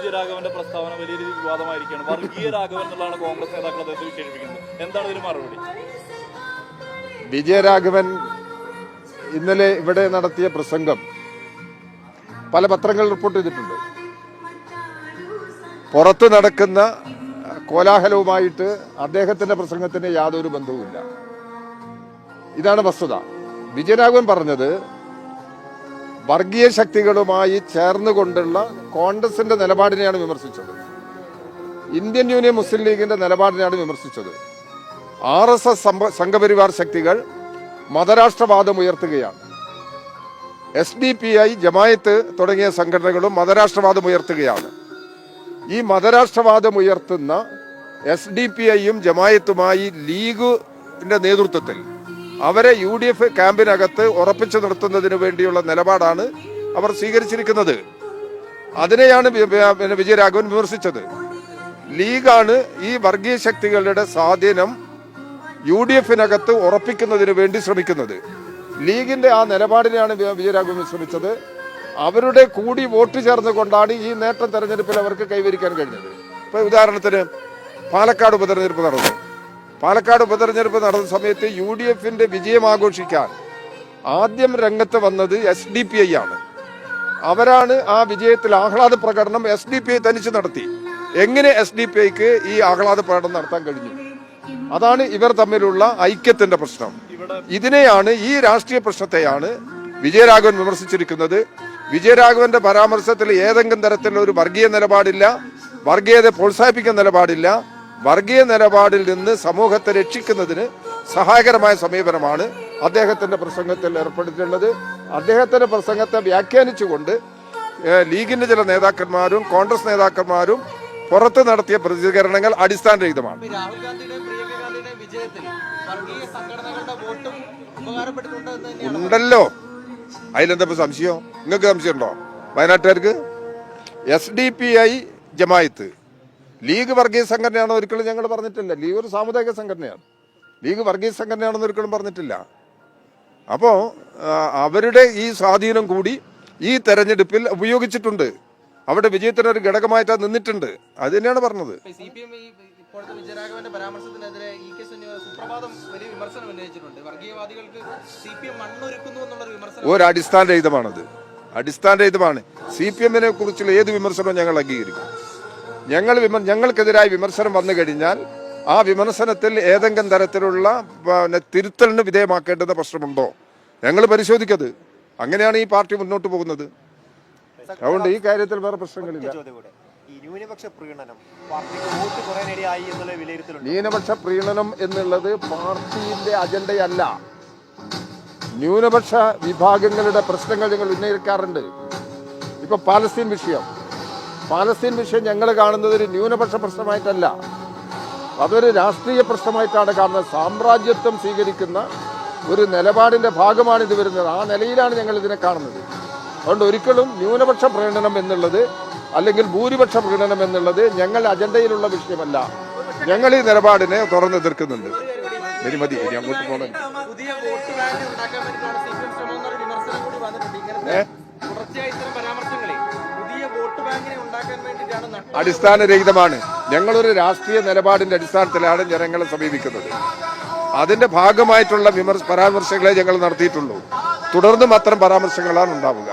വിജയരാഘവന്റെ പ്രസ്താവന വലിയ വിവാദമായിരിക്കുകയാണ്. വർഗീയ രാഘവൻ എന്നുള്ളതാണ് കോൺഗ്രസ് നേതാക്കൾ അദ്ദേഹത്തെ വിശേഷിപ്പിക്കുന്നത്. എന്താണ് ഇതിന് മറുപടി? വിജയരാഘവൻ ഇന്നലെ ഇവിടെ നടത്തിയ പ്രസംഗം പല പത്രങ്ങൾ റിപ്പോർട്ട് ചെയ്തിട്ടുണ്ട്. പുറത്ത് നടക്കുന്ന കോലാഹലവുമായിട്ട് അദ്ദേഹത്തിന്റെ പ്രസംഗത്തിന് യാതൊരു ബന്ധവുമില്ല. ഇതാണ് വസ്തുത. വിജയരാഘവൻ പറഞ്ഞത് വർഗീയ ശക്തികളുമായി ചേർന്നുകൊണ്ടുള്ള കോൺഗ്രസിന്റെ നിലപാടിനെയാണ് വിമർശിച്ചത്. ഇന്ത്യൻ യൂണിയൻ മുസ്ലിം ലീഗിന്റെ നിലപാടിനെയാണ് വിമർശിച്ചത്. RSS സംഘപരിവാർ ശക്തികൾ മതരാഷ്ട്രവാദം ഉയർത്തുകയാണ്. SDPI, ജമായത്ത് തുടങ്ങിയ സംഘടനകളും മതരാഷ്ട്രവാദം ഉയർത്തുകയാണ്. ഈ മതരാഷ്ട്രവാദം ഉയർത്തുന്ന SDPIയും ജമായത്തുമായി ലീഗിന്റെ നേതൃത്വത്തിൽ അവരെ UDF ക്യാമ്പിനകത്ത് ഉറപ്പിച്ചു നിർത്തുന്നതിന് വേണ്ടിയുള്ള നിലപാടാണ് അവർ സ്വീകരിച്ചിരിക്കുന്നത്. അതിനെയാണ് വിജയരാഘവൻ വിമർശിച്ചത്. ലീഗാണ് ഈ വർഗീയ ശക്തികളുടെ സ്വാധീനം UDFനകത്ത് ഉറപ്പിക്കുന്നതിന് വേണ്ടി ശ്രമിക്കുന്നത്. ലീഗിന്റെ ആ നിലപാടിനെയാണ് വിജയരാഘവൻ ശ്രമിച്ചത്. അവരുടെ കൂടി വോട്ട് ചേർന്നുകൊണ്ടാണ് ഈ നേട്ടം തെരഞ്ഞെടുപ്പിൽ അവർക്ക് കൈവരിക്കാൻ കഴിഞ്ഞത്. ഇപ്പൊ ഉദാഹരണത്തിന് പാലക്കാട് ഉപതെരഞ്ഞെടുപ്പ് നടന്നു. പാലക്കാട് ഉപതെരഞ്ഞെടുപ്പ് നടന്ന സമയത്ത് UDFന്റെ വിജയം ആഘോഷിക്കാൻ ആദ്യം രംഗത്ത് വന്നത് SDPI ആണ്. അവരാണ് ആ വിജയത്തിൽ ആഹ്ലാദ പ്രകടനം SDPI തനിച്ച് നടത്തി. എങ്ങനെ SDPIക്ക് ഈ ആഹ്ലാദ പ്രകടനം നടത്താൻ കഴിഞ്ഞു? അതാണ് ഇവർ തമ്മിലുള്ള ഐക്യത്തിന്റെ പ്രശ്നം. ഇതിനെയാണ്, ഈ രാഷ്ട്രീയ പ്രശ്നത്തെയാണ് വിജയരാഘവൻ വിമർശിച്ചിരിക്കുന്നത്. വിജയരാഘവന്റെ പരാമർശത്തിൽ ഏതെങ്കിലും തരത്തിലുള്ള ഒരു വർഗീയ നിലപാടില്ല, വർഗീയതയെ പ്രോത്സാഹിപ്പിക്കുന്ന നിലപാടില്ല. വർഗീയ നിലപാടിൽ നിന്ന് സമൂഹത്തെ രക്ഷിക്കുന്നതിന് സഹായകരമായ സമീപനമാണ് അദ്ദേഹത്തിന്റെ പ്രസംഗത്തിൽ ഏർപ്പെടുത്തിയിട്ടുള്ളത്. അദ്ദേഹത്തിന്റെ പ്രസംഗത്തെ വ്യാഖ്യാനിച്ചുകൊണ്ട് ലീഗിന്റെ ചില നേതാക്കന്മാരും കോൺഗ്രസ് നേതാക്കന്മാരും പുറത്ത് നടത്തിയ പ്രതികരണങ്ങൾ അടിസ്ഥാനരഹിതമാണ്. ഉണ്ടല്ലോ, അതിലെന്താ സംശയം? നിങ്ങൾക്ക് സംശയമുണ്ടോ? വയനാട്ടുകാർക്ക് SDPI, ജമായത്ത്, ലീഗ് വർഗീയ സംഘടനയാണോ? ഒരിക്കലും ഞങ്ങൾ പറഞ്ഞിട്ടില്ല. ലീഗ് ഒരു സാമുദായിക സംഘടനയാണ്. ലീഗ് വർഗീയ സംഘടനയാണെന്ന് ഒരിക്കലും പറഞ്ഞിട്ടില്ല. അപ്പോ അവരുടെ ഈ സ്വാധീനം കൂടി ഈ തെരഞ്ഞെടുപ്പിൽ ഉപയോഗിച്ചിട്ടുണ്ട്. അവിടെ വിജയത്തിന് ഒരു ഘടകമായിട്ട് നിന്നിട്ടുണ്ട്. അത് തന്നെയാണ് പറഞ്ഞത്. ഒരു അടിസ്ഥാനരഹിതമാണത്. അടിസ്ഥാനരഹിതമാണ്. CPM-നെ കുറിച്ചുള്ള ഏത് വിമർശനവും ഞങ്ങൾ അംഗീകരിക്കും. ഞങ്ങൾക്കെതിരായ വിമർശനം വന്നു കഴിഞ്ഞാൽ ആ വിമർശനത്തിൽ ഏതെങ്കിലും തരത്തിലുള്ള തിരുത്തലിന് വിധേയമാക്കേണ്ടുന്ന പ്രശ്നമുണ്ടോ ഞങ്ങൾ പരിശോധിക്കത്. അങ്ങനെയാണ് ഈ പാർട്ടി മുന്നോട്ട് പോകുന്നത്. അതുകൊണ്ട് ഈ കാര്യത്തിൽ വേറെ പ്രശ്നങ്ങളില്ല. ന്യൂനപക്ഷ പ്രീണനം എന്നുള്ളത് പാർട്ടിയുടെ അജണ്ടയല്ല. ന്യൂനപക്ഷ വിഭാഗങ്ങളുടെ പ്രശ്നങ്ങൾ ഞങ്ങൾ ഉന്നയിക്കാറുണ്ട്. ഇപ്പൊ പാലസ്തീൻ വിഷയം ഞങ്ങൾ കാണുന്നത് ഒരു ന്യൂനപക്ഷ പ്രശ്നമായിട്ടല്ല, അതൊരു രാഷ്ട്രീയ പ്രശ്നമായിട്ടാണ് കാണുന്നത്. സാമ്രാജ്യത്വം സ്വീകരിക്കുന്ന ഒരു നിലപാടിന്റെ ഭാഗമാണ് ഇത് വരുന്നത്. ആ നിലയിലാണ് ഞങ്ങൾ ഇതിനെ കാണുന്നത്. അതുകൊണ്ട് ഒരിക്കലും ന്യൂനപക്ഷ പ്രീണനം എന്നുള്ളത് അല്ലെങ്കിൽ ഭൂരിപക്ഷ പ്രീണനം എന്നുള്ളത് ഞങ്ങളുടെ അജണ്ടയിലുള്ള വിഷയമല്ല. ഞങ്ങൾ ഈ നിലപാടിനെ തുറന്ന് എതിർക്കുന്നുണ്ട്. മതി ഇനി അങ്ങോട്ട് പോകണം. അടിസ്ഥാനരഹിതമാണ്. ഞങ്ങളൊരു രാഷ്ട്രീയ നിലപാടിന്റെ അടിസ്ഥാനത്തിലാണ് ജനങ്ങളെ സമീപിക്കുന്നത്. അതിന്റെ ഭാഗമായിട്ടുള്ള പരാമർശങ്ങളെ ഞങ്ങൾ നടത്തിയിട്ടുള്ളൂ. തുടർന്നും അത്തരം പരാമർശങ്ങളാണ് ഉണ്ടാവുക.